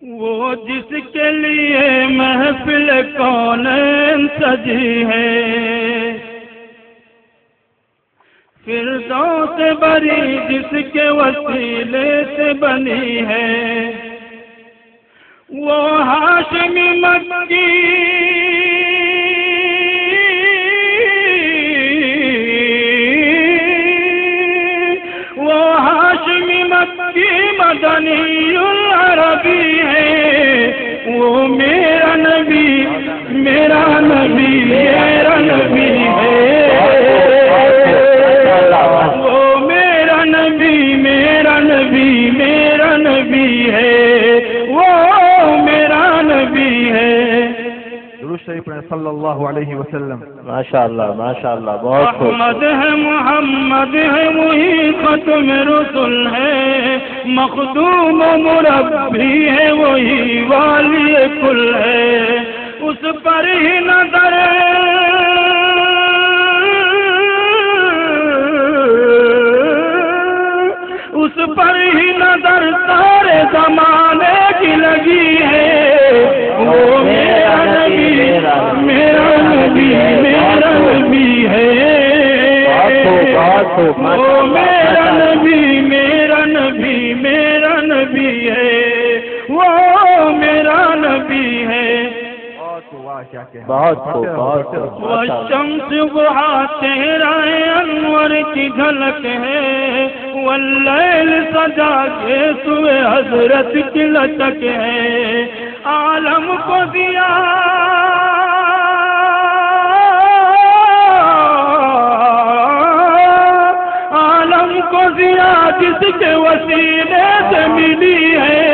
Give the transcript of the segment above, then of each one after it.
وہ جس کے لیے محفل کونین سجی ہے، فردوس بری جس کے وسیلے سے بنی ہے، وہ ہاشمی مکی مدنی العربی ہے، وہ میرا نبی میرا نبی میرا نبی ہے، وہ میرا نبی میرا نبی میرا نبی ہے، وہ میرا نبی ہے۔ درود شریف پڑھیں صلی اللہ علیہ وسلم۔ ماشاءاللہ ماشاءاللہ، بہت خوب۔ احمد ہے محمد ہے وہی ختم رسل ہے، مخدوم و مربی ہے وہی والی کل ہے، اس پر ہی نظر اس پر ہی نظر سارے زمانے کی لگی ہے، وہ میرا نبی میرا نبی میرا نبی ہے، وہ میرا نبی میرا نبی میرا نبی ہے، وہ میرا نبی ہے۔ بہت خوب بہت خوب۔ والشمس ضحیٰ تیرا انور کی جھلک ہے، واللیل سجا کے سوئے حضرت کی لچک ہے، عالم کو دیا عالم کو دیا جس کے وسیلے سے ملی ہے،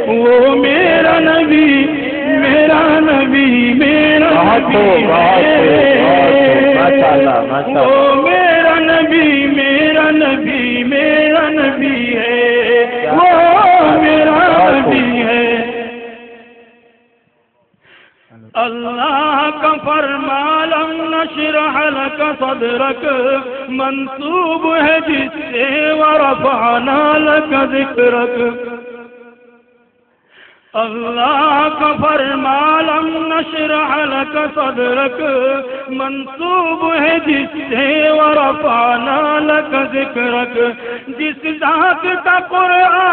وہ میرا نبی میرا نبی میرا نبی ہے، وہ میرا نبی میرا نبی میرا نبی ہے، وہ میرا نبی ہے۔ اللہ کا فرمان لم نشرح لك صدرك منسوب ہے جس سے ورفعنا لك ذکرک، اللہ کا فرمان لم نشرح لك صدرك منسوب ہے جس سے ورفعنا لك ذکرک، جس ذات کا قرآن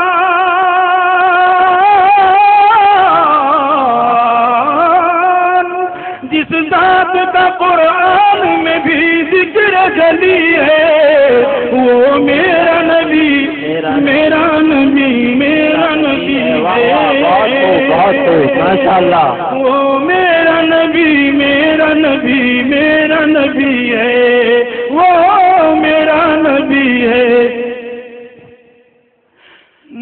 جس ذات کا قرآن میں بھی ذکر جلی ہے، وہ میرا نبی میرا نبی میرا نبی ہے، ماشاءاللہ، وہ میرا نبی میرا نبی میرا نبی ہے، وہ میرا نبی ہے۔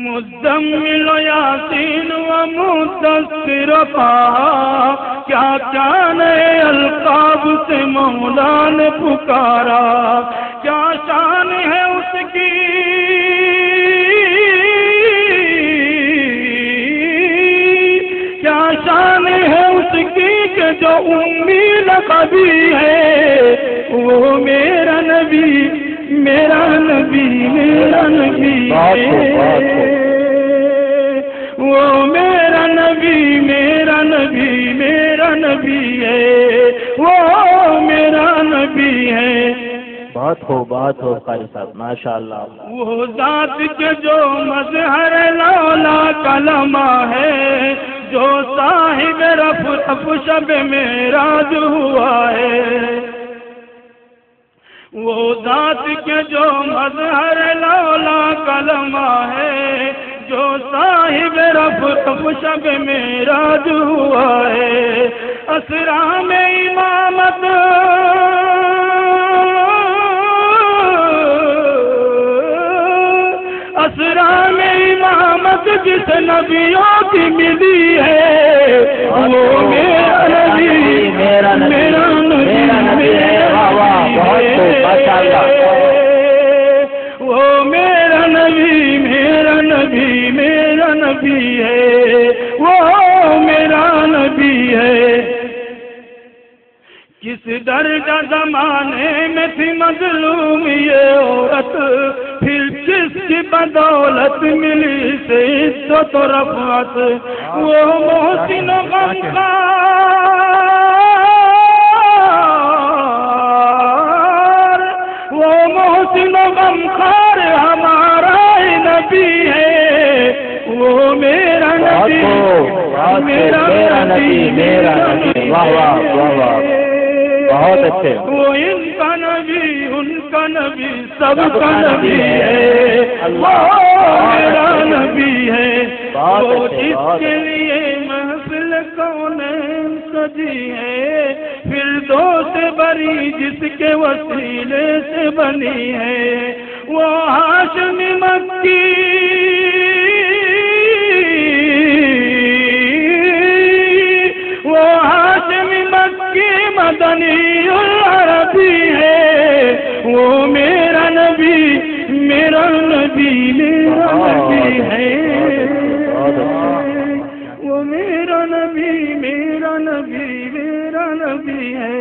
مزمل یاسین و مدثر طٰہٰ، کیا کیا نئے القاب سے مولا نے پکارا، کیا شان ہے اس کی کیا شان ہے اس کی کہ جو امی لقبی ہے، وہ میرا نبی میرا نبی میرا نبی ہے، وہ میرا نبی میرا نبی میرا نبی ہے، وہ میرا نبی ہے۔ بہت خوب بہت خوب قاری صاحب، ماشاءاللہ۔ وہ ذات کے جو مظہر لولا کلمہ ہے، جو صاحب رفع شب معراج ہوا ہے، وہ ذات کے جو مظہر لولا کلمہ ہے، جو صاحب رفع شب معراج ہوا ہے، اسرا میں امامت اسرا میں امامت جس نبیوں کی ملی ہے، وہ میرا نبی میرا نبی وہ میرا نبی میرا نبی میرا نبی ہے، وہ میرا نبی ہے۔ کس درجہ زمانے میں تھی مظلوم یہ عورت، پھر کس کی بدولت ملی سے عزت و رفعت، وہ محسن و غمخوار، وہ محسن و غمخوار ہمارا نبی ہے، وہ میرا نبی، میرا نبی، میرا نبی، واہ واہ واہ واہ، بہت اچھے، وہ ان کا نبی، ان کا نبی، سب کا نبی ہے، وہ میرا نبی ہے، وہ جس کے لیے محفل کونین سجی ہے، فردوس بری جس کے وسیلے سے بنی ہے، وہ ہاشمی مکی، وہ ہاشمی مکی مدنی العربی ہے، وہ میرا نبی، میرا نبی، میرا نبی ہے، وہ میرا نبی، میرا نبی، میرا نبی ہے۔